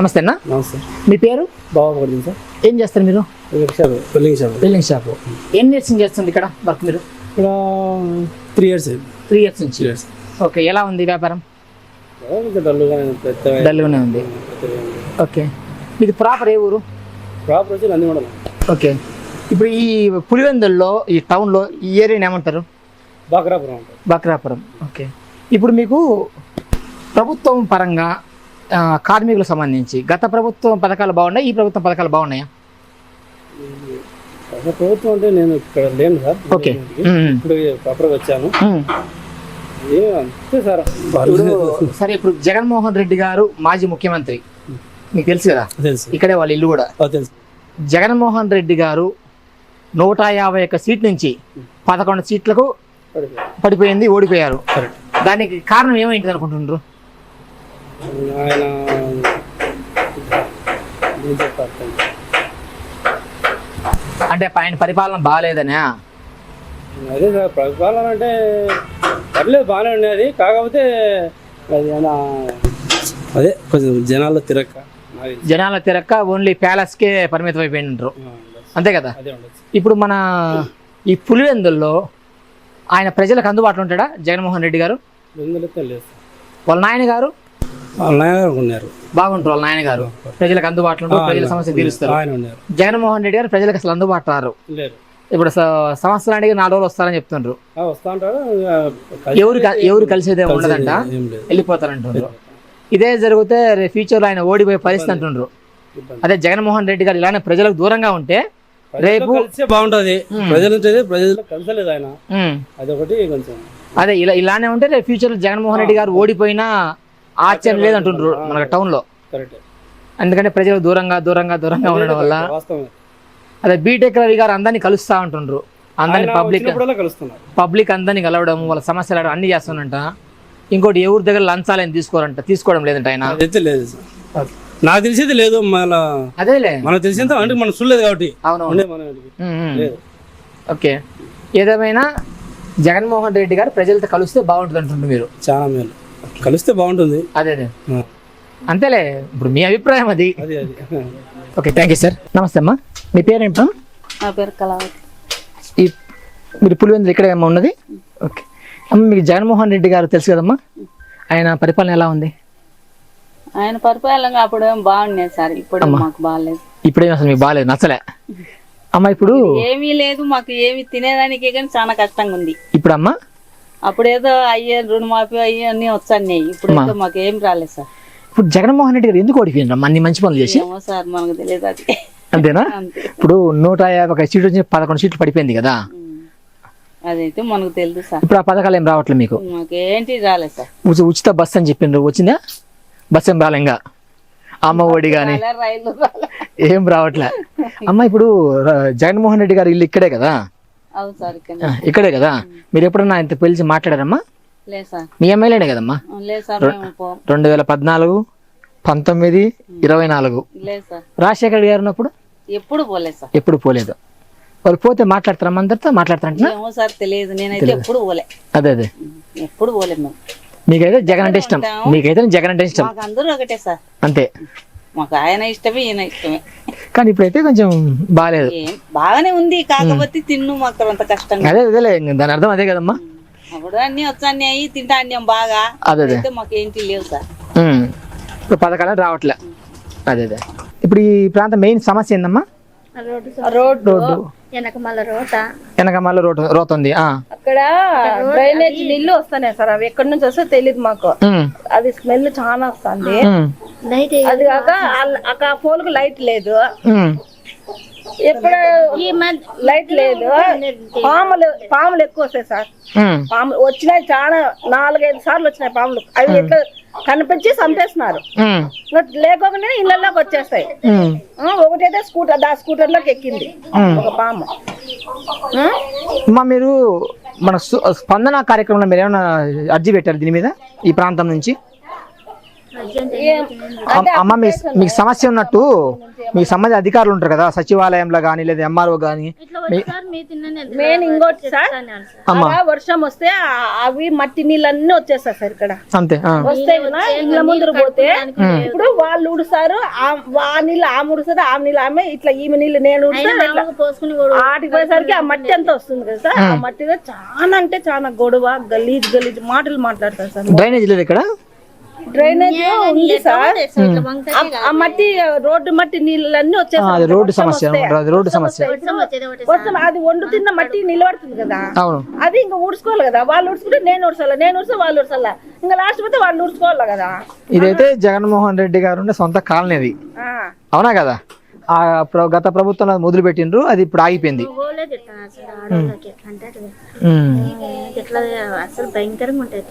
నమస్తే అన్న. నమస్తే. మీ పేరు? బాగుపడింది సార్. ఏం చేస్తారు మీరు? Welding shop. ఎన్ని ఇయర్స్ నుంచి చేస్తుంది ఇక్కడ వర్క్ మీరు? ఇక్కడ 3 years. 3 years నుంచి. ఓకే, ఎలా ఉంది వ్యాపారం? డల్గానే ఉంది. ఓకే, మీది ప్రాపర్ ఏ ఊరు? ప్రాపర్ వచ్చి నందిమండలం. ఓకే, ఇప్పుడు ఈ పులివెందుల్లో ఈ టౌన్లో ఈ ఏరియాని ఏమంటారు? బాక్రాపురం. బక్రాపురం. ఓకే, ఇప్పుడు మీకు ప్రభుత్వం పరంగా కార్మికులకు సంబంధించి గత ప్రభుత్వం పథకాలు బాగున్నాయి, ఈ ప్రభుత్వం పథకాలు బాగున్నాయా? ప్రభుత్వం అంటే నేను ఇక్కడ లేను సార్. ఓకే, ఇప్పుడు ప్రాపర్గా వచ్చాను. అంతే సార్. సరే, ఇప్పుడు జగన్మోహన్ రెడ్డి గారు మాజీ ముఖ్యమంత్రి, మీకు తెలుసు కదా, ఇక్కడే వాళ్ళ ఇల్లు కూడా తెలుసు. జగన్మోహన్ రెడ్డి గారు 151 సీట్ నుంచి 11 సీట్లకు పడిపోయింది, ఓడిపోయారు. దానికి కారణం ఏమైంది అనుకుంటున్నారు? ఆయన అంటే ఆయన పరిపాలన బాగాలేదనా? అదే సార్, పరిపాలన అంటే పర్లేదు, బాగానే ఉండేది. కాకపోతే అది అదే కొంచెం జనాల్లో తిరక్క ఓన్లీ ప్యాలెస్కే పరిమితం అయిపోయింటారు, అంతే కదా. ఇప్పుడు మన ఈ పులివెందుల్లో ఆయన ప్రజలకు అందుబాటులో ఉంటాడా జగన్మోహన్ రెడ్డి గారు? వాళ్ళ నాయన గారు బాగుంటారు. వాళ్ళ నాయన గారు ప్రజలకు అందుబాటులో ఉంటారు, ప్రజల సమస్య తీరుస్తారు. జగన్మోహన్ రెడ్డి గారు ప్రజలకు అసలు అందుబాటులో రారు. ఇప్పుడు సంవత్సరానికి 4 రోజులు వస్తారని చెప్తుండ్రు. ఎవరు కలిసేదే ఉండదంట, వెళ్ళిపోతారంటుండ్రు. ఇదే జరిగితే ఫ్యూచర్ లో ఆయన ఓడిపోయే పరిస్థితి అంటుండ్రు. అదే జగన్మోహన్ రెడ్డి గారు ఇలానే ప్రజలకు దూరంగా ఉంటే రేపు బాగుంటది. ప్రజలు కలిసలేదు ఆయన, అదొకటి కొంచెం. అదే ఇలానే ఉంటే రేపు ఫ్యూచర్ లో జగన్మోహన్ రెడ్డి గారు ఓడిపోయినా ఆశ్చర్యం లేదంటుండ్రు మన టౌన్ లో. ఎందుకంటే ప్రజలు దూరంగా ఉండడం వల్ల. అదే బీటెక్ రవి గారు అందరినీ కలుస్తా ఉంటుండ్రు, అందరినీ పబ్లిక్ అందరినీ కలవడం, వాళ్ళ సమస్యలు అన్ని చేస్తానంట. ఇంకోటి ఎవరి దగ్గర లంచాలని తీసుకోవడం లేదంట ఆయన. నాకు తెలిసేది లేదు, అదేలే మనకు తెలిసేంత అంటే మనం చూడలేదు కాబట్టి. ఓకే, ఏదేమైనా జగన్మోహన్ రెడ్డి గారు ప్రజలతో కలిస్తే బాగుంటుంది అంటుండ్రు మీరు. చాలా మేలు, కలిస్తే బాగుంటుంది. అదే అంతేలే, ఇప్పుడు మీ అభిప్రాయం అది. Okay, thank you sir. నమస్తే అమ్మా, మీ పేరేంటా? నా పేరు కళావతి. మీరు పులివెందులు ఇక్కడే అమ్మ ఉన్నది? ఓకే అమ్మ, మీకు జగన్మోహన్ రెడ్డి గారు తెలుసు కదమ్మా, ఆయన పరిపాలన ఎలా ఉంది? ఆయన పరిపాలన అప్పుడు ఏం బాగుండేది సార్, ఇప్పుడు మాకు బాగాలేదు. ఇప్పుడేం అసలు మీకు బాగాలేదు, నచ్చలే అమ్మ? ఇప్పుడు ఏమీ లేదు, మాకు ఏమి తినేదానికి కానీ చాలా కష్టంగా ఉంది ఇప్పుడు అమ్మా. అప్పుడు ఏదో రుణమాఫీ అన్ని వచ్చాయి, ఇప్పుడు మాకు ఏం రాలేదు సార్. ఇప్పుడు జగన్మోహన్ రెడ్డి గారు ఎందుకు ఓడిపోయిండ్రు అన్ని మంచి పనులు చేసి? సార్ మనకు తెలియదు అది. అంతేనా? ఇప్పుడు 151 సీట్లు వచ్చి 11 సీట్లు పడిపోయింది కదా, అదైతే మనకు తెలుసు సార్. ఇప్పుడు ఆ పథకాలు ఏం రావట్లేదు మీకు? మాకేంటి రాలేదు సార్. ఉచిత బస్సు అని చెప్పిండ్రు, వచ్చిందా? బస్సు ఏం రాలే, ఇంకా అమ్మ ఒడి కానీ ఏం రావట్లే అమ్మ. ఇప్పుడు జగన్మోహన్ రెడ్డి గారు ఇల్లు ఇక్కడే కదా? అవును సార్, ఇక్కడే కదా. మీరు ఎప్పుడన్నా ఆయనతో పిలిచి మాట్లాడారమ్మా? లేదు సార్. మీ ఎమ్మెల్యేనే కదమ్మా? లేదు సార్. 2014, 19, 24 రాజశేఖర్ రెడ్డి గారు ఉన్నప్పుడు ఎప్పుడు పోలేదు సార్. ఎప్పుడు పోలేదు. వాళ్ళు పోతే మాట్లాడతారమ్మా, అందరితో మాట్లాడతారంట సార్? తెలియదు, నేనైతే ఎప్పుడు పోలే. అదే ఎప్పుడు పోలేదు మేము. మీకైతే జగన్ అంటే ఇష్టం? మీకైతే జగన్ అంటే ఇష్టం? అందరూ ఒకటే సార్, అంతే. మాకు ఆయన ఇష్టమే, ఈయన ఇష్టమే. కానీ ఇప్పుడైతే కొంచెం బాగాలేదు. బాగానే ఉంది, కాకపోతే తిన్ను మాకు అంత కష్టంగా. అదేలే, దాని అర్థం అదే కదమ్మా. అప్పుడు అన్ని వచ్చాన్ని అయ్యి తింటా అన్నాం బాగా, అదే మాకు ఏంటి లేవు సార్. ఇప్పుడు పథకాలు రావట్లే. అదే ఇప్పుడు ఈ ప్రాంతం మెయిన్ సమస్య ఏందమ్మా? రోడ్డు వెనకమాల రోడ్ ఉంది. అక్కడ డ్రైనేజ్ నీళ్లు వస్తున్నాయి సార్, అవి ఎక్కడి నుంచి వస్తే తెలియదు మాకు. అది స్మెల్ చాలా వస్తుంది. అది కాక పోల్ కు లైట్ లేదు, ఎప్పుడు లైట్ లేదు. పాములు ఎక్కువ వస్తాయి సార్. పాములు వచ్చినాయి, చాలా 4-5 సార్లు వచ్చినాయి పాములు. అవి ఎట్లా కనిపించి చంపేస్తున్నారు, లేకోకుండా ఇళ్ళలోకి వచ్చేస్తాయి. ఒకటైతే స్కూటర్ లోకి ఎక్కింది ఒక పాము. మీరు మన స్పందన కార్యక్రమంలో మీరు ఏమైనా అర్జీ పెట్టారు దీని మీద, ఈ ప్రాంతం నుంచి? అమ్మ మీకు సమస్య ఉన్నట్టు మీకు సంబంధించిన అధికారులు ఉంటారు కదా సచివాలయంలో కానీ లేదా ఎంఆర్ఓ కానీ మెయిన్ ఇంకోటి సార్ అలా వర్షం వస్తే అవి మట్టి నీళ్ళన్నీ వచ్చేస్తాయి సార్ ఇక్కడ అంతే వస్తే ఇళ్ళ ముందు పోతే ఇప్పుడు వాళ్ళు ఉడుస్తారు ఆ నీళ్ళు ఆమె ఉడుస్తుంది ఆ నీళ్ళు ఆమె ఇట్లా ఈమె నీళ్ళు నేను ఆటికి పోయేసరికి ఆ మట్టి అంతా వస్తుంది కదా సార్ ఆ మట్టిలో చాలా అంటే చాలా గొడవ గలీజ్ మాటలు మాట్లాడతారు సార్ డ్రైనేజ్ లేదు ఇక్కడ డ్రైనేజ్ ఉంది సార్ ఆ మట్టి రోడ్డు మట్టి నీళ్ళన్నీ వచ్చేస్తాయి రోడ్డు సమస్య రోడ్డు సమస్య వస్తుంది అది వండు తిన్న మట్టి నిలబడుతుంది కదా అవును అది ఇంకా ఊడ్చుకోవాలి కదా వాళ్ళు ఊడ్చుకుంటే నేను ఊడ్చా వాళ్ళు ఊడ్చాలా ఇంకా లాస్ట్ పోతే వాళ్ళు ఊడ్చుకోవాలి కదా ఇదైతే జగన్మోహన్ రెడ్డి గారు ఉండే సొంత కాలనీ అది అవునా కదా గత ప్రభుత్వం మొదలు పెట్టిండ్రు అది ఇప్పుడు ఆగిపోయింది అసలు భయంకరంగా ఉంటాయి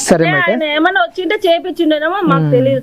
సరే ఏమన్నా వచ్చింటే చేపించిండేమో మాకు తెలియదు